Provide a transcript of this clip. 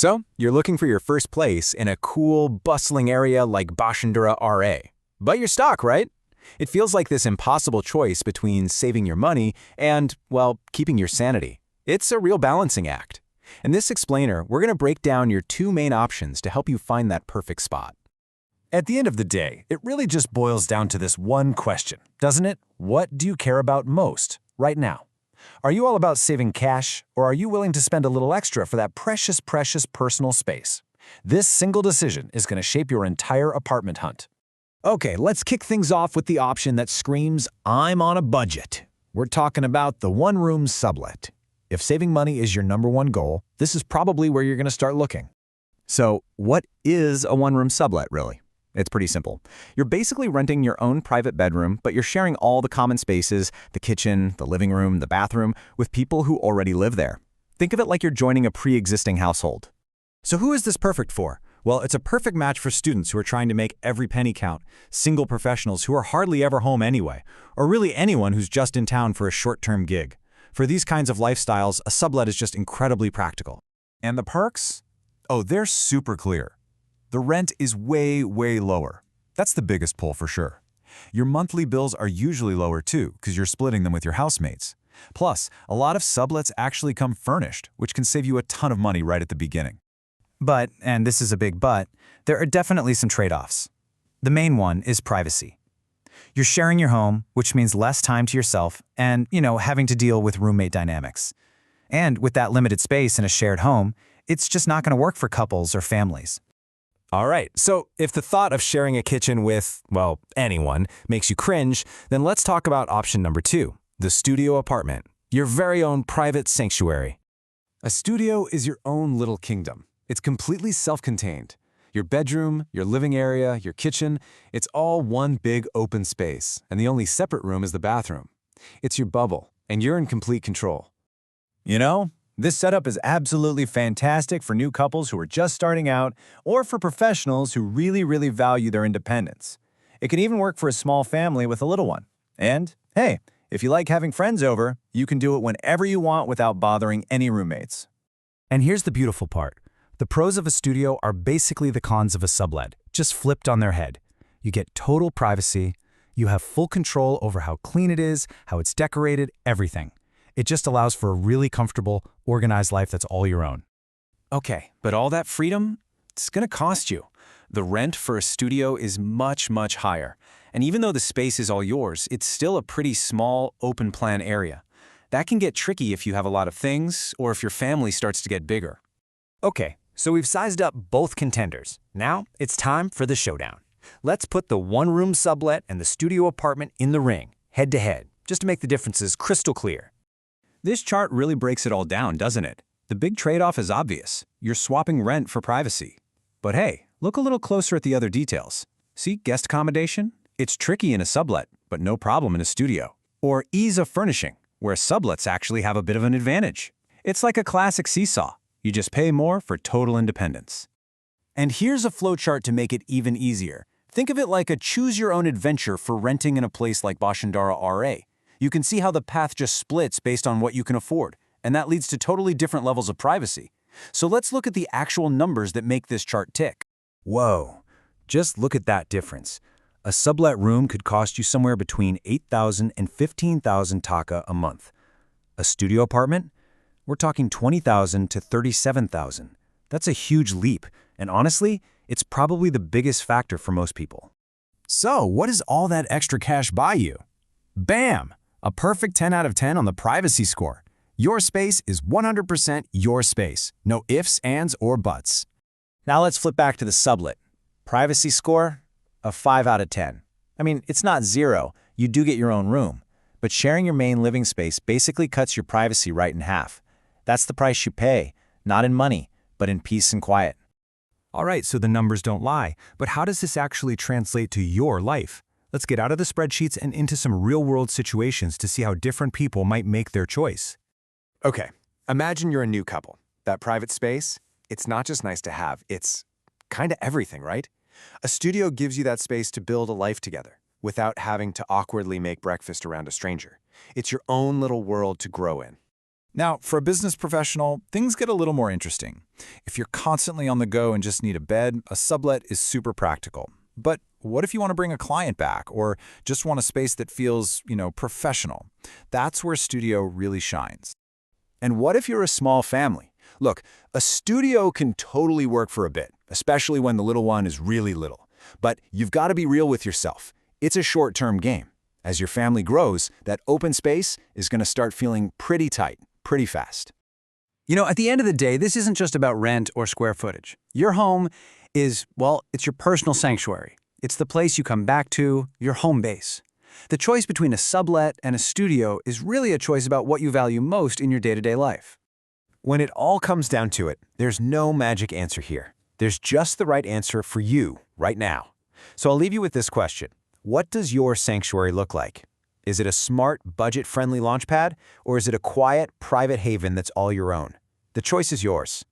So, you're looking for your first place in a cool, bustling area like Bashundhara R. But you're stuck, right? It feels like this impossible choice between saving your money and, well, keeping your sanity. It's a real balancing act. In this explainer, we're going to break down your two main options to help you find that perfect spot. At the end of the day, it really just boils down to this one question, doesn't it? What do you care about most right now? Are you all about saving cash, or are you willing to spend a little extra for that precious, precious personal space? This single decision is going to shape your entire apartment hunt. Okay, let's kick things off with the option that screams, I'm on a budget. We're talking about the one-room sublet. If saving money is your #1 goal, this is probably where you're going to start looking. So, what is a one-room sublet, really? It's pretty simple. You're basically renting your own private bedroom, but you're sharing all the common spaces, the kitchen, the living room, the bathroom, with people who already live there. Think of it like you're joining a pre-existing household. So who is this perfect for? Well, it's a perfect match for students who are trying to make every penny count, single professionals who are hardly ever home anyway, or really anyone who's just in town for a short-term gig. For these kinds of lifestyles, a sublet is just incredibly practical. And the perks? Oh, they're super clear. The rent is way, way lower. That's the biggest pull for sure. Your monthly bills are usually lower too, because you're splitting them with your housemates. Plus, a lot of sublets actually come furnished, which can save you a ton of money right at the beginning. But, and this is a big but, there are definitely some trade-offs. The main one is privacy. You're sharing your home, which means less time to yourself and, having to deal with roommate dynamics. And with that limited space in a shared home, it's just not going to work for couples or families. All right, so if the thought of sharing a kitchen with, well, anyone makes you cringe, then let's talk about option number 2, the studio apartment, your very own private sanctuary. A studio is your own little kingdom. It's completely self-contained. Your bedroom, your living area, your kitchen, it's all one big open space, and the only separate room is the bathroom. It's your bubble, and you're in complete control. This setup is absolutely fantastic for new couples who are just starting out or for professionals who really, really value their independence. It can even work for a small family with a little one. And, hey, if you like having friends over, you can do it whenever you want without bothering any roommates. And here's the beautiful part. The pros of a studio are basically the cons of a sublet, just flipped on their head. You get total privacy, you have full control over how clean it is, how it's decorated, everything. It just allows for a really comfortable, organized life that's all your own. Okay, but all that freedom, it's going to cost you. The rent for a studio is much, much higher. And even though the space is all yours, it's still a pretty small, open-plan area. That can get tricky if you have a lot of things or if your family starts to get bigger. Okay, so we've sized up both contenders. Now it's time for the showdown. Let's put the one-room sublet and the studio apartment in the ring, head-to-head, just to make the differences crystal clear. This chart really breaks it all down, doesn't it? The big trade-off is obvious. You're swapping rent for privacy. But hey, look a little closer at the other details. See, guest accommodation? It's tricky in a sublet, but no problem in a studio. Or ease of furnishing, where sublets actually have a bit of an advantage. It's like a classic seesaw. You just pay more for total independence. And here's a flowchart to make it even easier. Think of it like a choose-your-own-adventure for renting in a place like Bashundhara R. You can see how the path just splits based on what you can afford, and that leads to totally different levels of privacy. So let's look at the actual numbers that make this chart tick. Whoa, just look at that difference. A sublet room could cost you somewhere between 8,000 and 15,000 Dhaka a month. A studio apartment? We're talking 20,000 to 37,000. That's a huge leap, and honestly, it's probably the biggest factor for most people. So, what does all that extra cash buy you? Bam! A perfect 10 out of 10 on the privacy score. Your space is 100% your space. No ifs, ands, or buts. Now let's flip back to the sublet. Privacy score? A 5 out of 10. I mean, it's not 0. You do get your own room. But sharing your main living space basically cuts your privacy right in half. That's the price you pay, not in money, but in peace and quiet. All right, so the numbers don't lie, but how does this actually translate to your life? Let's get out of the spreadsheets and into some real-world situations to see how different people might make their choice. Okay, imagine you're a new couple. That private space, it's not just nice to have, it's kind of everything, right? A studio gives you that space to build a life together without having to awkwardly make breakfast around a stranger. It's your own little world to grow in. Now, for a business professional, things get a little more interesting. If you're constantly on the go and just need a bed, a sublet is super practical. But what if you want to bring a client back or just want a space that feels, professional? That's where studio really shines. And what if you're a small family? Look, a studio can totally work for a bit, especially when the little one is really little. But you've got to be real with yourself. It's a short-term game. As your family grows, that open space is going to start feeling pretty tight, pretty fast. At the end of the day, this isn't just about rent or square footage. Your home is, it's your personal sanctuary. It's the place you come back to, your home base. The choice between a sublet and a studio is really a choice about what you value most in your day-to-day life. When it all comes down to it, there's no magic answer here. There's just the right answer for you right now. So I'll leave you with this question. What does your sanctuary look like? Is it a smart, budget-friendly launchpad, or is it a quiet, private haven that's all your own? The choice is yours.